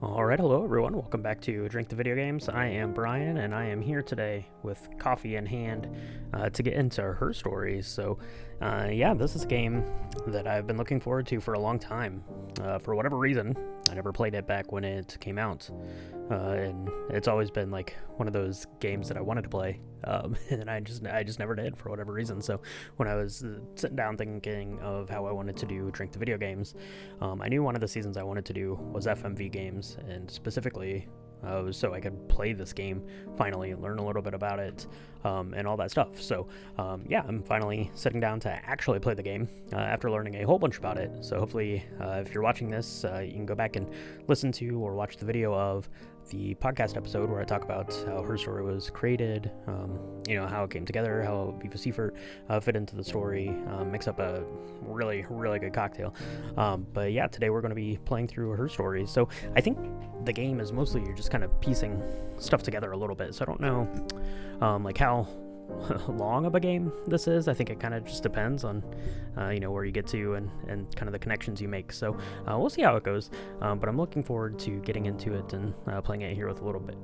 Alright, hello everyone, welcome back to Drink the Video Games. I am Brian, and I am here today with coffee in hand to get into her story. So, yeah, this is a game that I've been looking forward to for a long time. For whatever reason, I never played it back when it came out, and it's always been like one of those games that I wanted to play, and I just never did for whatever reason. So when I was sitting down thinking of how I wanted to do Drink the Video Games, I knew one of the seasons I wanted to do was FMV games, and specifically so I could play this game finally and learn a little bit about it, and all that stuff. So yeah, I'm finally sitting down to actually play the game after learning a whole bunch about it. So hopefully if you're watching this, you can go back and listen to or watch the video of the podcast episode where I talk about how her story was created, how it came together, how Viva Seifert fit into the story, mix up a really good cocktail. But yeah, today we're going to be playing through her story. So I think the game is mostly you're just kind of piecing stuff together a little bit. So I don't know like how long of a game this is. I think it kind of just depends on where you get to and kind of the connections you make. So we'll see how it goes, but I'm looking forward to getting into it and playing it here a little bit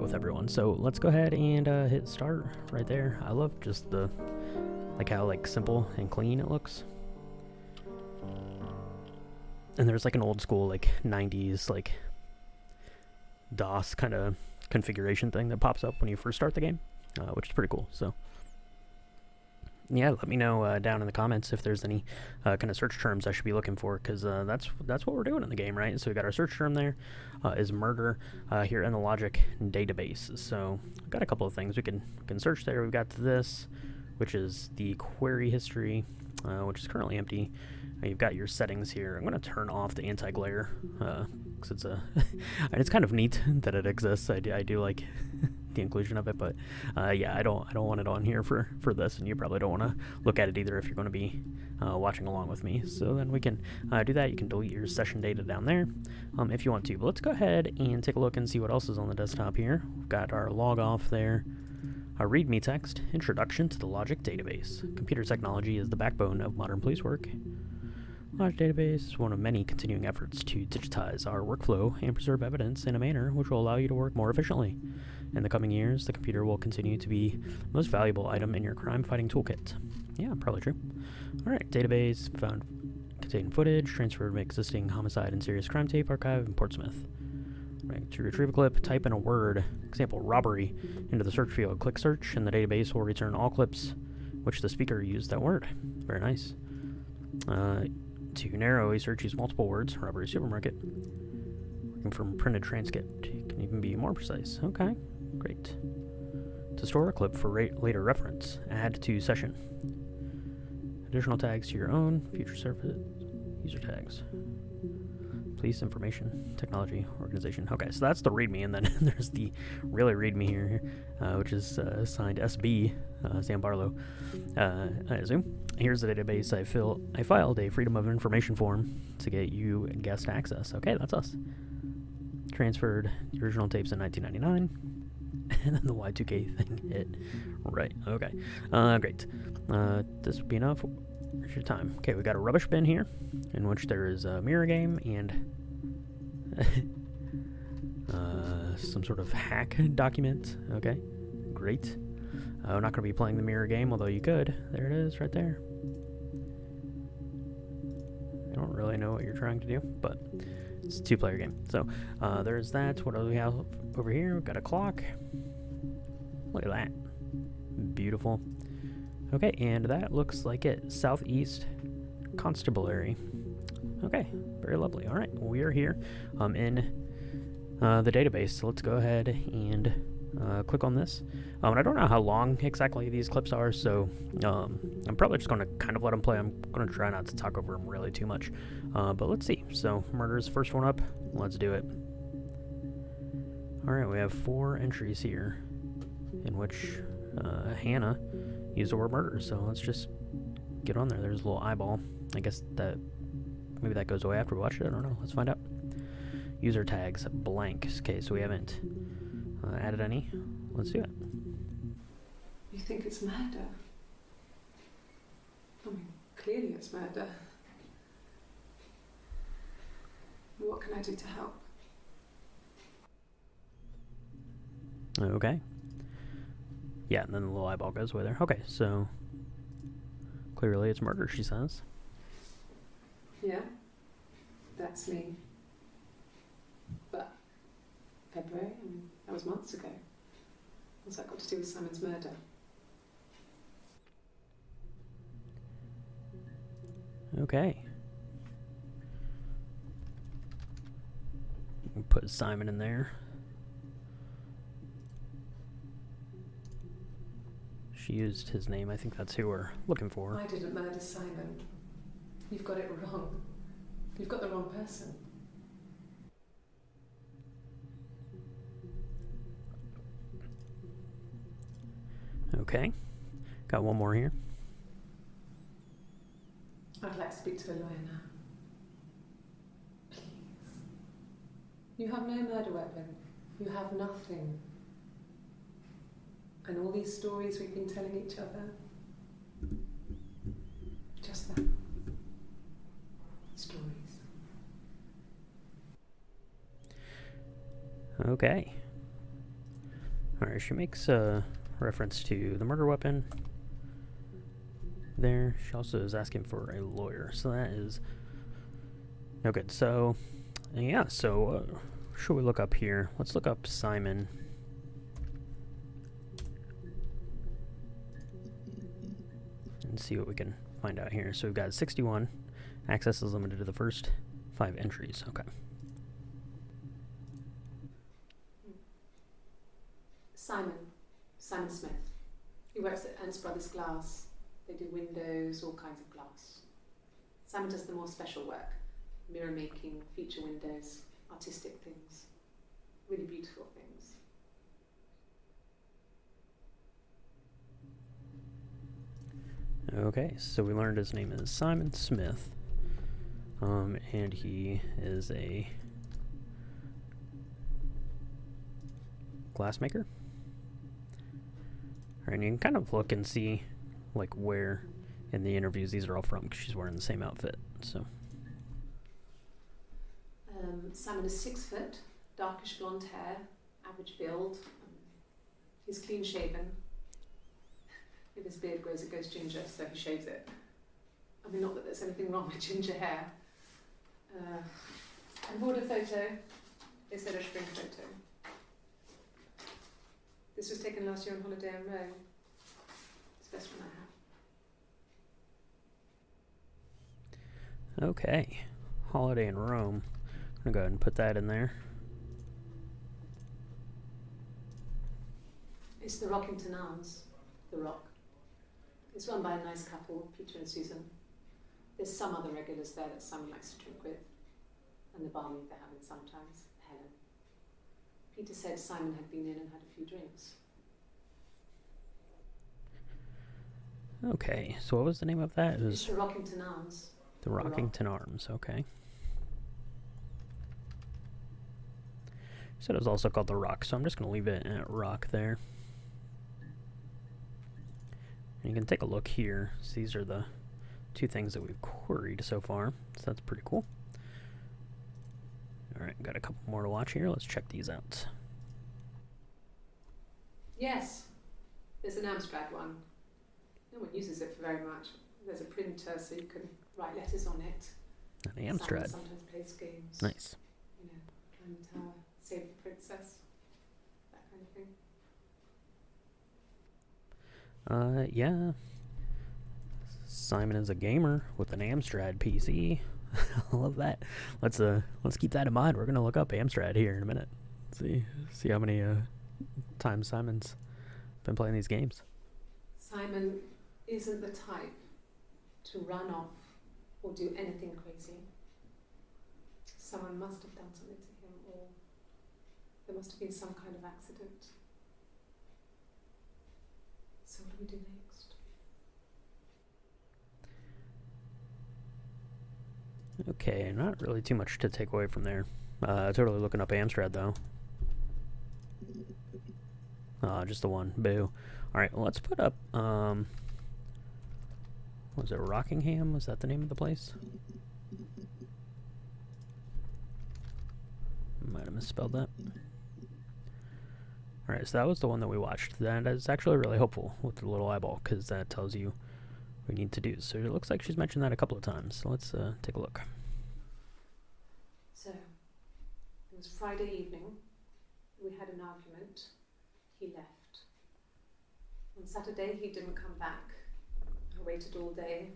with everyone. So let's go ahead and hit start right there. I love just the how simple and clean it looks, and there's like an old school 90s DOS kind of configuration thing that pops up when you first start the game, which is pretty cool. So yeah, let me know down in the comments if there's any kind of search terms I should be looking for, because that's what we're doing in the game, right? So we got our search term there is murder here in the logic database. So we've got a couple of things we can search there. We've got this, which is the query history, which is currently empty. You've got your settings here. I'm going to turn off the anti-glare because it's it's kind of neat that it exists. I do like the inclusion of it, but yeah, I don't want it on here for this, and you probably don't want to look at it either if you're going to be watching along with me. So then we can do that. You can delete your session data down there if you want to. But let's go ahead and take a look and see what else is on the desktop here. We've got our log off there. Our README text, Introduction to the Logic Database. Computer technology is the backbone of modern police work. Logic database is one of many continuing efforts to digitize our workflow and preserve evidence in a manner which will allow you to work more efficiently. In the coming years, the computer will continue to be the most valuable item in your crime-fighting toolkit. Yeah, probably true. Alright, database found containing footage, transferred from existing homicide and serious crime tape archive in Portsmouth. Right, to retrieve a clip, type in a word, example robbery, into the search field. Click search, and the database will return all clips which the speaker used that word. Very nice. To narrow a search, use multiple words. Robbery supermarket. Working from printed transcript. You can even be more precise. Okay, great. To store a clip for later reference, add to session. Additional tags to your own future service user tags. Police information technology organization. Okay, so that's the README, and then there's the really README here, which is signed SB, Sam Barlow, I assume. Here's the database. I filed a Freedom of Information form to get you guest access. Okay, that's us. Transferred the original tapes in 1999, and then the Y2K thing hit. Right. Okay. Great. This would be enough. Here's your time. Okay, we got a rubbish bin here, in which there is a mirror game and some sort of hack document. Okay, great. I'm not going to be playing the mirror game, although you could. There it is, right there. I don't really know what you're trying to do, but it's a two-player game. So there's that. What do we have over here? We've got a clock. Look at that. Beautiful. Okay, and that looks like it. Southeast Constabulary. Okay, very lovely. All right, we are here in the database. So let's go ahead and click on this. And I don't know how long exactly these clips are, so I'm probably just going to kind of let them play. I'm going to try not to talk over them really too much. But let's see. So murder is the first one up. Let's do it. All right, we have 4 entries here in which Hannah used the word murder, so let's just get on there. There's a little eyeball. I guess that maybe that goes away after we watch it. I don't know. Let's find out. User tags blank. Okay, so we haven't added any. Let's do it. You think it's murder? I mean, clearly it's murder. What can I do to help? Okay. Yeah, and then the little eyeball goes away there. Okay, so clearly it's murder, she says. Yeah, that's me. But February, I mean, that was months ago. What's that got to do with Simon's murder? Okay. We'll put Simon in there. She used his name. I think that's who we're looking for. I didn't murder Simon. You've got it wrong. You've got the wrong person. Okay. Got one more here. I'd like to speak to a lawyer now. Please. You have no murder weapon. You have nothing. And all these stories we've been telling each other. Just that. Stories. Okay. Alright, she makes a reference to the murder weapon there. She also is asking for a lawyer, so that is no good. So, yeah, so should we look up here? Let's look up Simon. And see what we can find out here. So we've got 61. Access is limited to the first 5 entries. Okay. Simon Smith. He works at Ernst Brothers Glass. They do windows, all kinds of glass. Simon does the more special work, mirror making, feature windows, artistic things, really beautiful things. Okay, so we learned his name is Simon Smith, and he is a glassmaker. All right, and you can kind of look and see, like, where in the interviews these are all from, because she's wearing the same outfit. So, Simon is 6 foot, darkish blonde hair, average build. He's clean shaven. If his beard grows, it goes ginger, so he shaves it. I mean, not that there's anything wrong with ginger hair. I bought a photo. They said a spring photo. This was taken last year on holiday in Rome. It's the best one I have. okay, holiday in Rome. I'm gonna go ahead and put that in there. It's the Rockington Arms, the Rock. It's run by a nice couple, Peter and Susan. There's some other regulars there that Simon likes to drink with, and the barmaid they're having sometimes, Helen. Peter said Simon had been in and had a few drinks. Okay, so what was the name of that? It was It's the Rockington Arms. the Rockington Arms. Okay. Said it was also called the Rock, so I'm just gonna leave it at Rock there. And you can take a look here. So these are the 2 things that we've queried so far, so that's pretty cool. Alright, got a couple more to watch here. Let's check these out. Yes, there's an Amstrad one. No one uses it for very much. There's a printer so you can write letters on it. An Amstrad. Simon sometimes plays games. Nice. You know, climb the tower, save the princess, that kind of thing. Yeah. Simon is a gamer with an Amstrad PC. I love that. Let's keep that in mind. We're gonna look up Amstrad here in a minute. See how many times Simon's been playing these games. Simon isn't the type to run off or do anything crazy. Someone must have done something to him, or there must have been some kind of accident. So what do we do next? Okay, not really too much to take away from there. Totally looking up Amstrad though. Just the one. Boo. Alright, well, let's put up, was it Rockingham? Was that the name of the place? Might have misspelled that. Alright, so that was the one that we watched. That is actually really helpful with the little eyeball, because that tells you what we need to do. So it looks like she's mentioned that a couple of times. So let's take a look. So, it was Friday evening. We had an argument. He left. On Saturday, he didn't come back. I waited all day.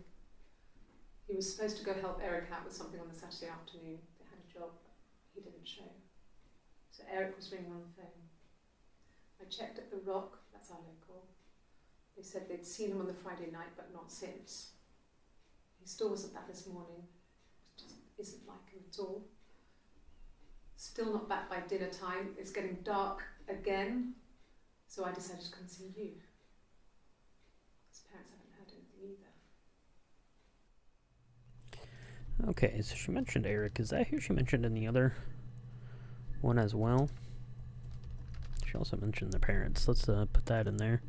He was supposed to go help Eric out with something on the Saturday afternoon. They had a job. He didn't show. So Eric was ringing on the phone. I checked at the Rock, that's our local. They said they'd seen him on the Friday night, but not since. He still wasn't back this morning. It just isn't like him at all. Still not back by dinner time. It's getting dark again. So I decided to come see you. His parents haven't heard anything either. Okay, so she mentioned Eric. Is that who she mentioned in the other one as well? She also mentioned the parents. Let's put that in there.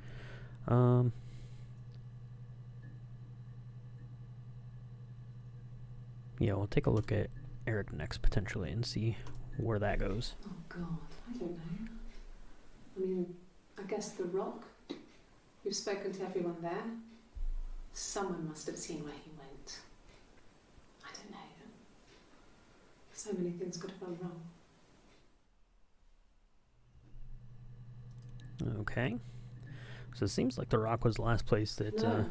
Yeah, we'll take a look at Eric next, potentially, and see where that goes. Oh, God, I don't know. I mean, I guess the Rock. We've spoken to everyone there. Someone must have seen where he went. I don't know. So many things could have gone wrong. Okay. So it seems like the Rock was the last place that No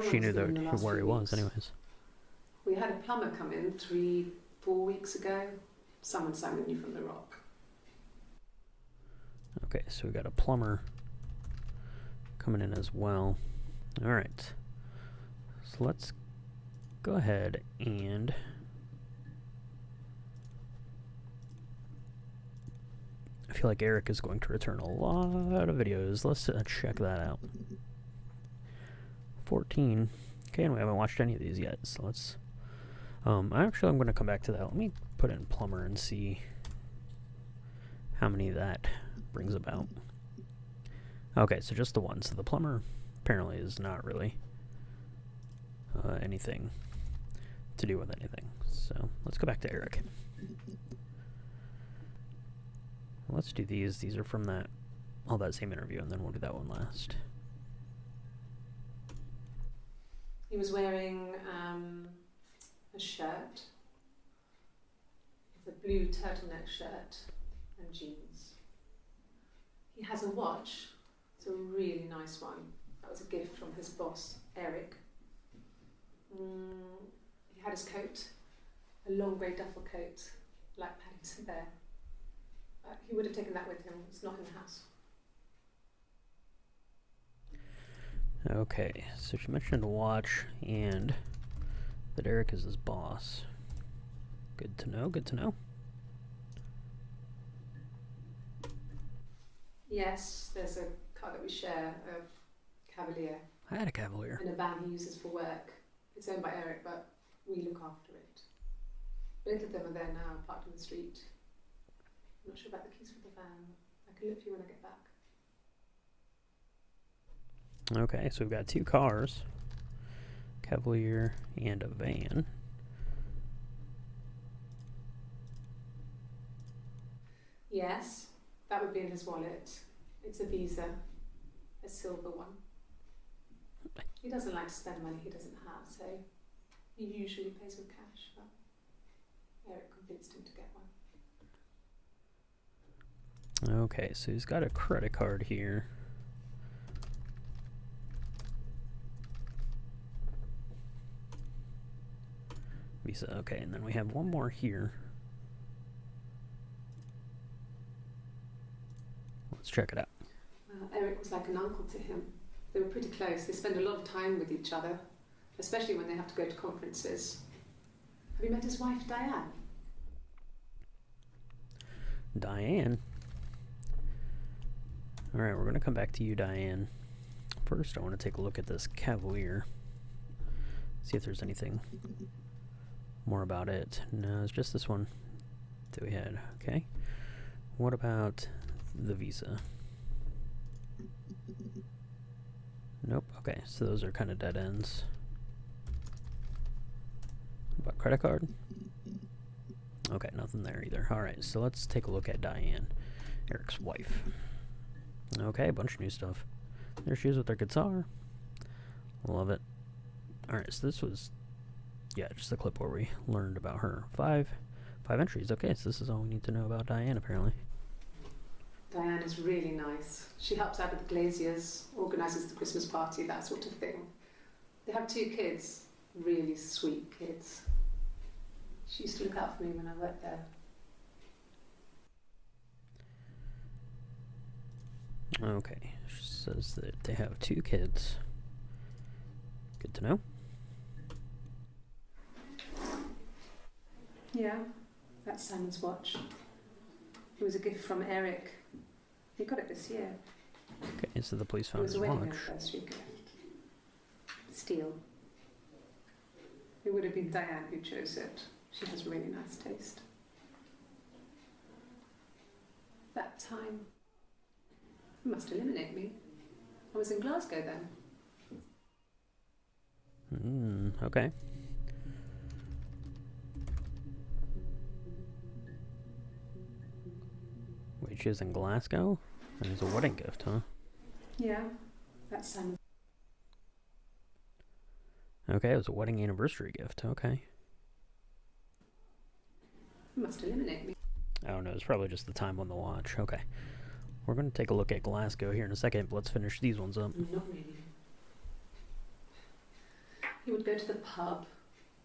she knew one's been in the last where he few was, weeks. anyways. We had a plumber come in 3-4 weeks ago. Someone sang you from the Rock. Okay, so we got a plumber coming in as well. Alright. So let's go ahead and I feel like Eric is going to return a lot of videos. Let's check that out. 14. Okay, and we haven't watched any of these yet, so let's... I'm going to come back to that. Let me put in plumber and see how many that brings about. Okay, so just the one. So the plumber apparently is not really anything to do with anything. So let's go back to Eric. Let's do these. These are from that same interview, and then we'll do that one last. He was wearing a shirt, with a blue turtleneck shirt and jeans. He has a watch. It's a really nice one. That was a gift from his boss, Eric. He had his coat, a long grey duffel coat, like Paddington Bear. He would have taken that with him. It's not in the house. Okay, so she mentioned a watch and that Eric is his boss. Good to know, good to know. Yes, there's a car that we share, a Cavalier. I had a Cavalier. In a van he uses for work. It's owned by Eric, but we look after it. Both of them are there now, parked in the street. I'm not sure about the keys for the van. I can look for you when I get back. Okay, so we've got 2 cars, Cavalier and a van. Yes, that would be in his wallet. It's a Visa, a silver one. He doesn't like to spend money he doesn't have, so he usually pays with cash, but Eric convinced him to get one. Okay, so he's got a credit card here. Visa, okay, and then we have one more here. Let's check it out. Eric was like an uncle to him. They were pretty close. They spend a lot of time with each other, especially when they have to go to conferences. Have you met his wife, Diane? Diane? Alright, we're going to come back to you, Diane. First, I want to take a look at this Cavalier. See if there's anything more about it. No, it's just this one that we had. Okay. What about the Visa? Nope. Okay, so those are kind of dead ends. What about credit card? Okay, nothing there either. Alright, so let's take a look at Diane, Eric's wife. Okay, a bunch of new stuff. There she is with her guitar. Love it. Alright, so this was, yeah, just the clip where we learned about her. Five entries. Okay, so this is all we need to know about Diane, apparently. Diane is really nice. She helps out with the glaziers, organises the Christmas party, that sort of thing. They have 2 kids, really sweet kids. She used to look out for me when I worked there. Okay, she says that they have 2 kids. Good to know. Yeah, that's Simon's watch. It was a gift from Eric. He got it this year. Okay, so the police It found was his a wedding watch. anniversary gift. Steel. It would have been Diane who chose it. She has really nice taste. That time, it must eliminate me. I was in Glasgow then. Okay. Wait, she was in Glasgow? And it's a wedding gift, huh? Yeah, that's Simon. Okay, it was a wedding anniversary gift. Okay. It must eliminate me. I don't know, it's probably just the time on the watch. Okay. We're going to take a look at Glasgow here in a second, but let's finish these ones up. Not really. He would go to the pub.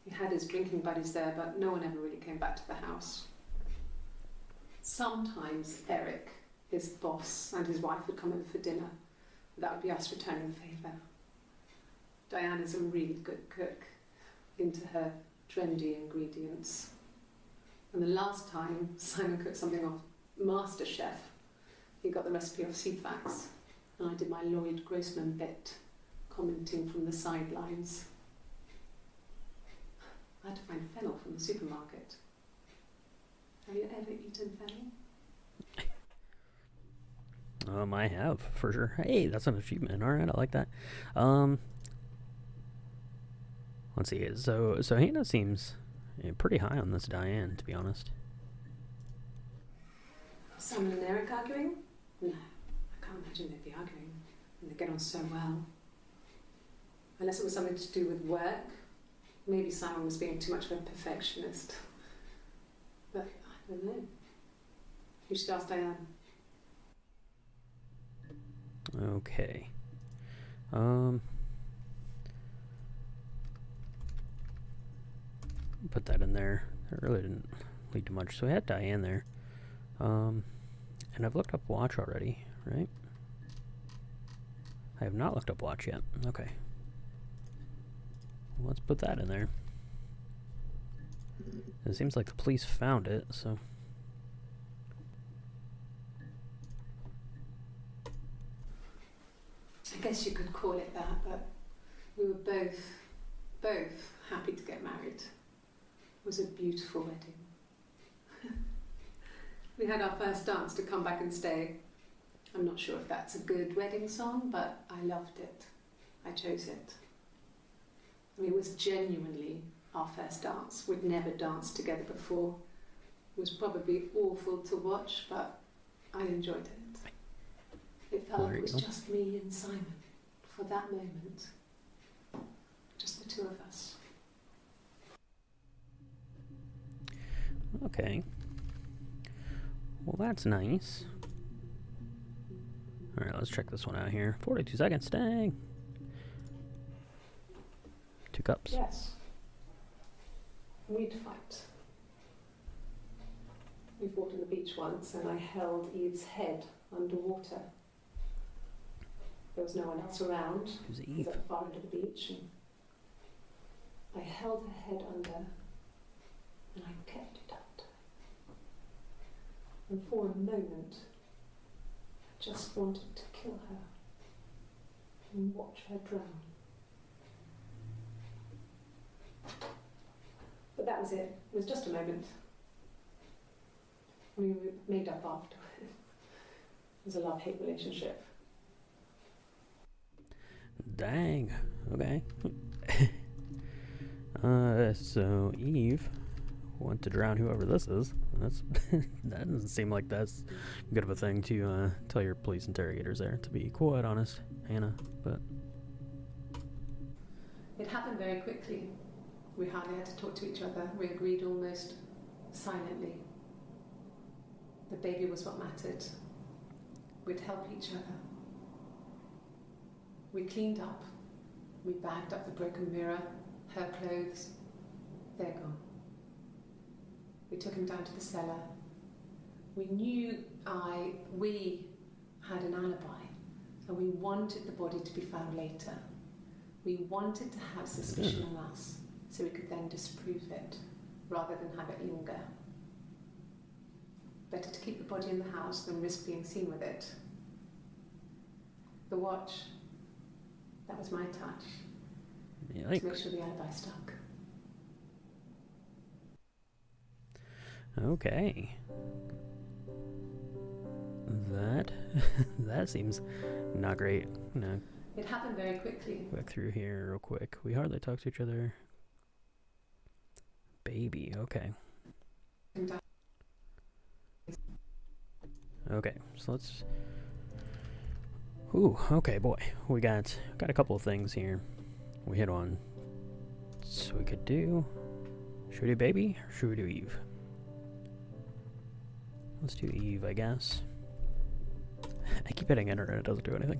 He had his drinking buddies there, but no one ever really came back to the house. Sometimes Eric, his boss, and his wife would come over for dinner. That would be us returning the favour. Diane is a really good cook, into her trendy ingredients. And the last time Simon cooked something off MasterChef, he got the recipe off Ceefax, and I did my Lloyd Grossman bit, commenting from the sidelines. I had to find fennel from the supermarket. Have you ever eaten fennel? I have, for sure. Hey, that's an achievement. Alright, I like that. Let's see. So Hannah seems pretty high on this Diane, to be honest. Simon and Eric arguing? No, I can't imagine they'd be arguing. And they get on so well. Unless it was something to do with work. Maybe Simon was being too much of a perfectionist. But I don't know. You should ask Diane. Okay. Put that in there. That really didn't lead to much. So we had Diane there. And I've looked up watch already, right? I have not looked up watch yet. Okay. Well, let's put that in there. It seems like the police found it, so... I guess you could call it that, but we were both happy to get married. It was a beautiful wedding. We had our first dance to Come Back and Stay. I'm not sure if that's a good wedding song, but I loved it. I chose it. I mean, it was genuinely our first dance. We'd never danced together before. It was probably awful to watch, but I enjoyed it. It felt like it was just me and Simon for that moment. Just the 2 of us. Okay. Well, that's nice. Alright, let's check this one out here. 42 seconds, dang! 2 cups. Yes. We'd fight. We fought on the beach once and I held Eve's head underwater. There was no one else around. Who's It was Eve? at the far end of the beach. And I held her head under and I kept it up. And for a moment, I just wanted to kill her and watch her drown. But that was it. It was just a moment. We made up afterwards. It was a love-hate relationship. Dang. Okay. So Eve want to drown whoever this is. That's that doesn't seem like that's good of a thing to tell your police interrogators there, to be quite honest, Hannah. But it happened very quickly. We hardly had to talk to each other. We agreed almost silently. The baby was what mattered. We'd help each other. We cleaned up. We bagged up the broken mirror, her clothes. They're gone. We took him down to the cellar. We knew we had an alibi, and we wanted the body to be found later. We wanted to have suspicion on us, so we could then disprove it, rather than have it linger. Better to keep the body in the house than risk being seen with it. The watch, that was my touch. Yikes. To make sure the alibi stuck. Okay. That seems not great. No. It happened very quickly. Back through here real quick. We hardly talk to each other. Baby, okay. Okay, so let's... Ooh, okay, boy. We got a couple of things here we hit on. So we could do... Should we do baby, or should we do Eve? Let's do Eve, I guess. I keep hitting enter and it doesn't do anything.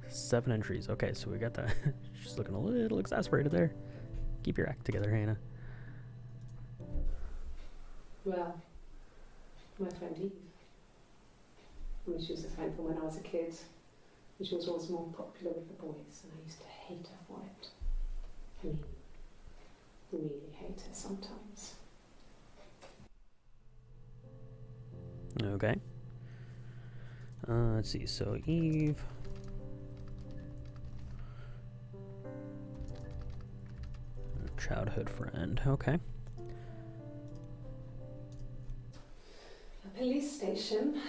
7 entries. Okay, so we got that. She's looking a little exasperated there. Keep your act together, Hannah. Well, my friend Eve. I mean, she was a friend from when I was a kid. And she was always more popular with the boys, and I used to hate her for it. I mean, really hate her sometimes. Okay. Let's see, so Eve. Childhood friend, okay. A police station.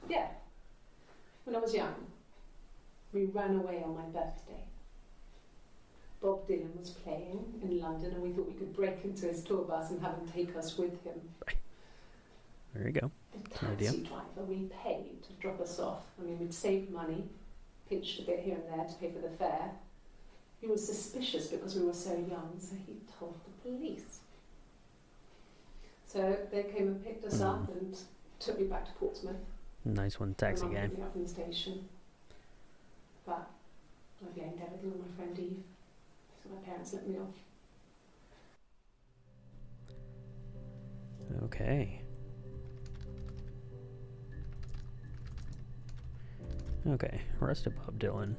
Yeah. When I was young, we ran away on my birthday. Bob Dylan was playing in London, and we thought we could break into his tour bus and have him take us with him. There you go. The taxi driver we paid to drop us off. I mean, we'd saved money, pinched a bit here and there to pay for the fare. He was suspicious because we were so young, so he told the police. So they came and picked us up and took me back to Portsmouth. Nice one, taxi guy. Picked me up from the station. But I blamed everything on my friend Eve, so my parents let me off. Okay. Okay, arrested Bob Dylan.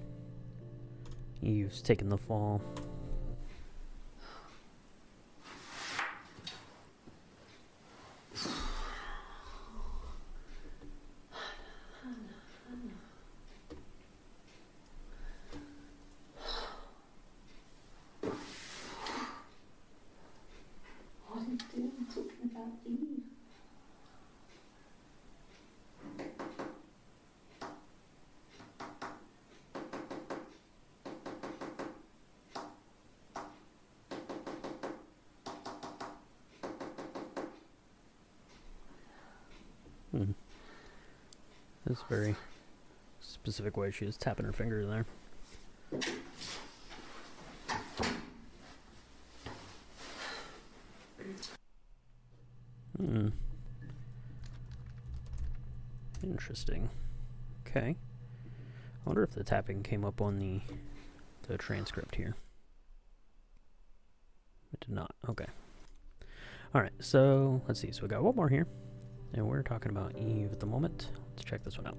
Eve's taking the fall. What are you doing talking about Eve? This very specific way she was tapping her finger there. Interesting. Okay. I wonder if the tapping came up on the transcript here. It did not. Okay. Alright, so let's see. So we got one more here. And we're talking about Eve at the moment. Let's check this one out.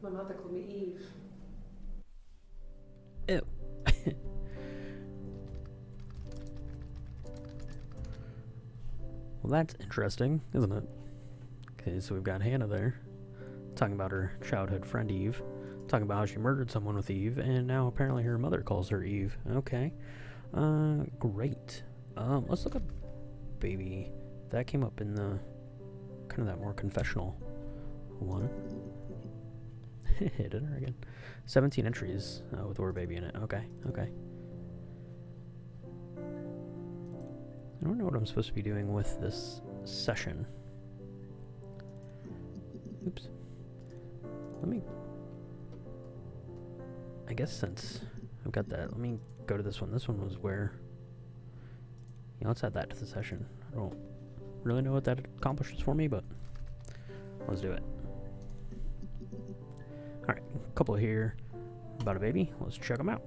My mother called me Eve. Ew. Well, that's interesting, isn't it? Okay, so we've got Hannah there, talking about her childhood friend Eve, talking about how she murdered someone with Eve, and now apparently her mother calls her Eve. Okay. Great. Let's look up baby. That came up in the kind of that more confessional one. Hit her again. 17 entries with the word baby in it. Okay. I don't know what I'm supposed to be doing with this session. Oops. Let me... I guess since I've got that, let me go to this one. This one was where... Yeah, let's add that to the session. I don't really know what that accomplishes for me, but let's do it. Alright, a couple here about a baby. Let's check them out.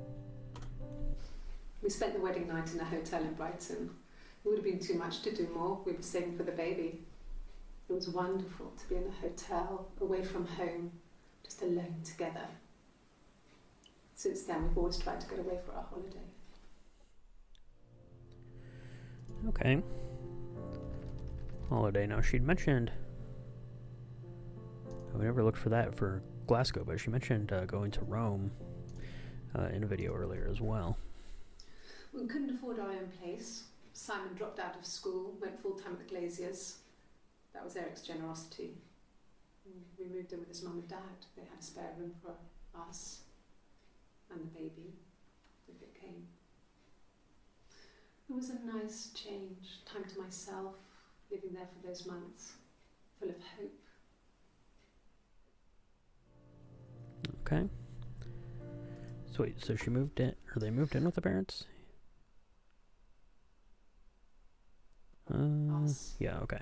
We spent the wedding night in a hotel in Brighton. It would have been too much to do more. We were saving for the baby. It was wonderful to be in a hotel, away from home, just alone together. Since then, we've always tried to get away for our holiday. Okay. Holiday. Now, she'd mentioned... we never looked for that for Glasgow, but she mentioned going to Rome in a video earlier as well. We couldn't afford our own place. Simon dropped out of school, went full-time at the Glaziers. That was Eric's generosity. We moved in with his mum and dad. They had a spare room for us and the baby, if it came. It was a nice change, time to myself, living there for those months, full of hope. Okay. So wait, so she moved in, or they moved in with the parents? Us. Yeah, okay.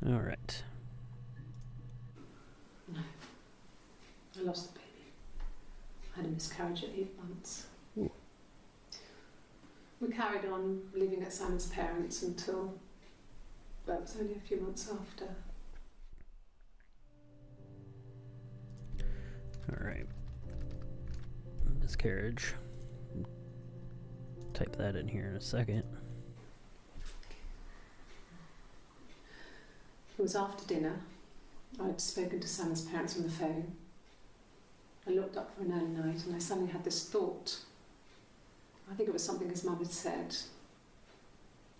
All right. No. I lost the baby. I had a miscarriage at 8 months. Ooh. We carried on living at Simon's parents until, well, it was only a few months after. All right. Miscarriage. Type that in here in a second. It was after dinner. I'd spoken to Simon's parents on the phone. I looked up for an early night and I suddenly had this thought. I think it was something his mum had said.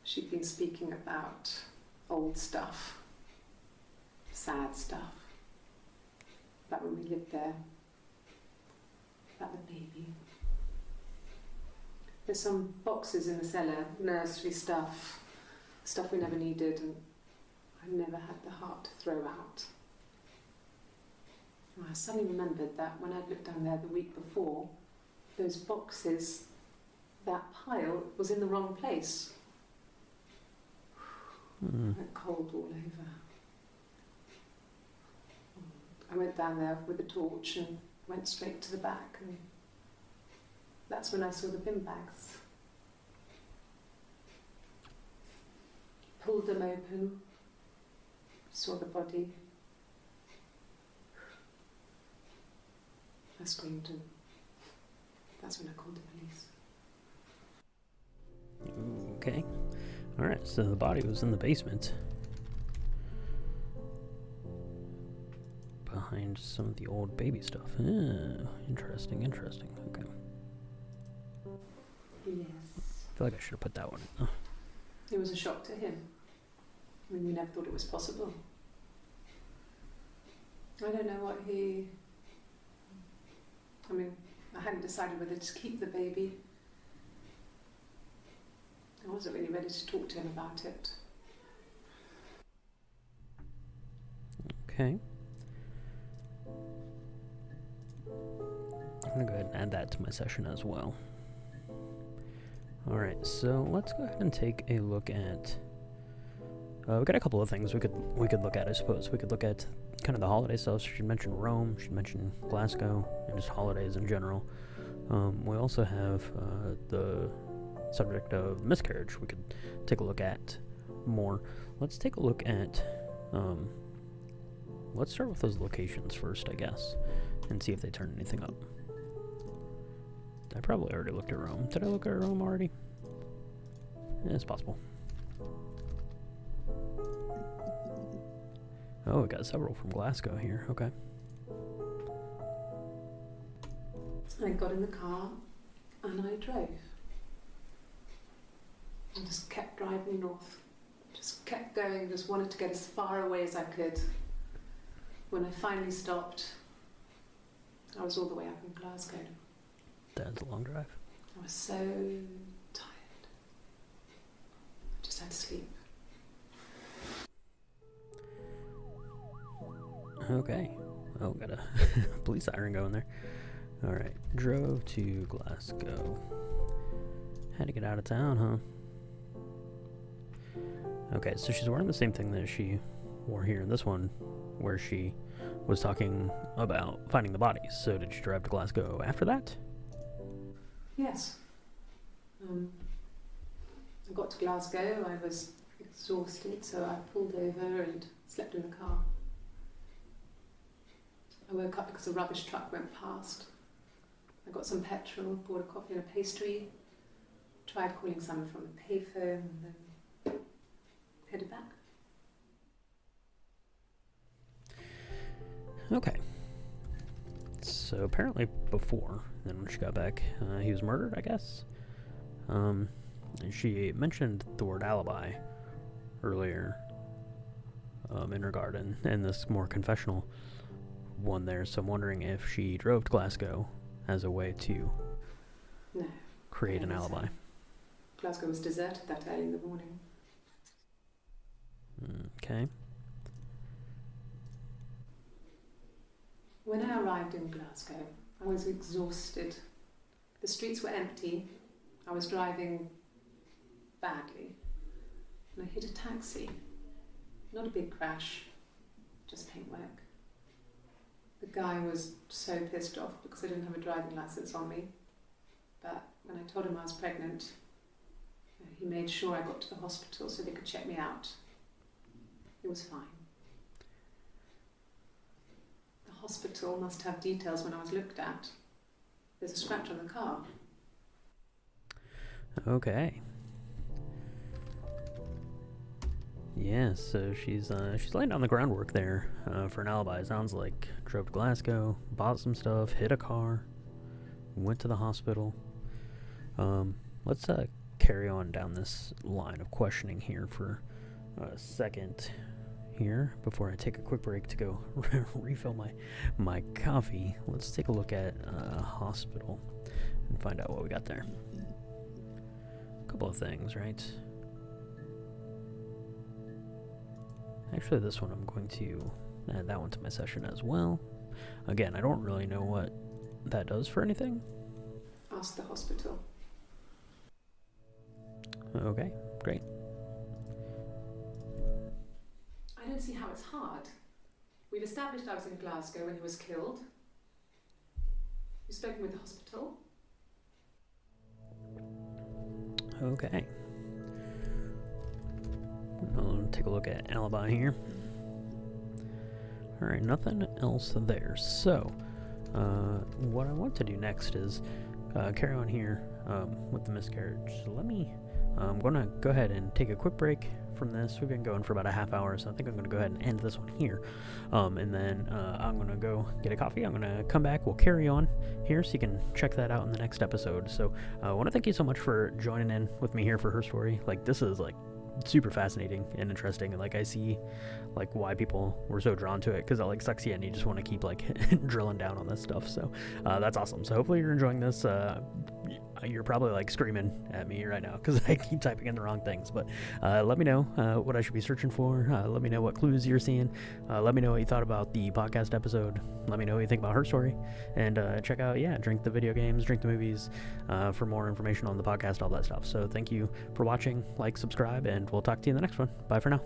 She'd been speaking about old stuff, sad stuff, about when we lived there, about the baby. There's some boxes in the cellar, nursery stuff we never needed, and I never had the heart to throw out. And I suddenly remembered that when I'd looked down there the week before, those boxes, that pile was in the wrong place. Went cold all over. I went down there with a torch and went straight to the back, and that's when I saw the bin bags. Pulled them open, saw the body. I screamed, and that's when I called the police. Okay. Alright, so the body was in the basement. Behind some of the old baby stuff. Interesting. Okay. Yes. I feel like I should have put that one in. It was a shock to him. I mean, we never thought it was possible. I don't know what he... I mean, I hadn't decided whether to keep the baby. I wasn't really ready to talk to him about it. Okay. I'm going to go ahead and add that to my session as well. Alright, so let's go ahead and take a look at... we've got a couple of things we could look at, I suppose. We could look at kind of the holiday stuff. She mentioned Rome, she mentioned Glasgow, and just holidays in general. We also have the subject of miscarriage we could take a look at more. Let's take a look at... let's start with those locations first, I guess, and see if they turn anything up. I probably already looked at Rome. Did I look at Rome already? Yeah, it's possible. Oh, we got several from Glasgow here. Okay. I got in the car and I drove. I just kept driving north to Just kept going, just wanted to get as far away as I could. When I finally stopped, I was all the way up in Glasgow. That's a long drive. I was so tired. I just had to sleep. Okay. Oh, got a police siren going there. Alright. Drove to Glasgow. Had to get out of town, huh? Okay, so she's wearing the same thing that she wore here in this one, where she was talking about finding the bodies. So did she drive to Glasgow after that? Yes. I got to Glasgow, I was exhausted, so I pulled over and slept in the car. I woke up because a rubbish truck went past. I got some petrol, bought a coffee and a pastry, tried calling someone from a payphone, and then headed back. Okay. So apparently before, then when she got back, he was murdered, I guess. She mentioned the word alibi earlier in her garden, and this more confessional one there, so I'm wondering if she drove to Glasgow as a way to create an alibi. Glasgow was deserted that early in the morning. Okay. When I arrived in Glasgow, I was exhausted. The streets were empty. I was driving badly. And I hit a taxi. Not a big crash, just paintwork. The guy was so pissed off because I didn't have a driving license on me. But when I told him I was pregnant, he made sure I got to the hospital so they could check me out. It was fine. The hospital must have details when I was looked at. There's a scratch on the car. Okay. Yeah, so she's laying down the groundwork there for an alibi. It sounds like drove to Glasgow, bought some stuff, hit a car, went to the hospital. Let's carry on down this line of questioning here for a second here before I take a quick break to go refill my coffee. Let's take a look at hospital and find out what we got there. A couple of things, right? Actually, this one I'm going to add that one to my session as well. Again, I don't really know what that does for anything. Ask the hospital. Okay, great. I don't see how it's hard. We've established I was in Glasgow when he was killed. You've spoken with the hospital. Okay. I'll take a look at alibi here. Alright, nothing else there. So, what I want to do next is carry on here with the miscarriage. So I'm going to go ahead and take a quick break from this. We've been going for about a half hour, so I think I'm going to go ahead and end this one here. And then I'm going to go get a coffee. I'm going to come back. We'll carry on here, so you can check that out in the next episode. So I want to thank you so much for joining in with me here for her story. Like, this is like super fascinating and interesting, and like I see like why people were so drawn to it, because it like sucks you in. You just want to keep like drilling down on this stuff. So that's awesome. So hopefully you're enjoying this. You're probably like screaming at me right now because I keep typing in the wrong things, but let me know what I should be searching for. Let me know what clues you're seeing. Let me know what you thought about the podcast episode. Let me know what you think about her story, and check out Drink the Video Games, Drink the Movies for more information on the podcast, all that stuff. So thank you for watching, like, subscribe, and we'll talk to you in the next one. Bye for now.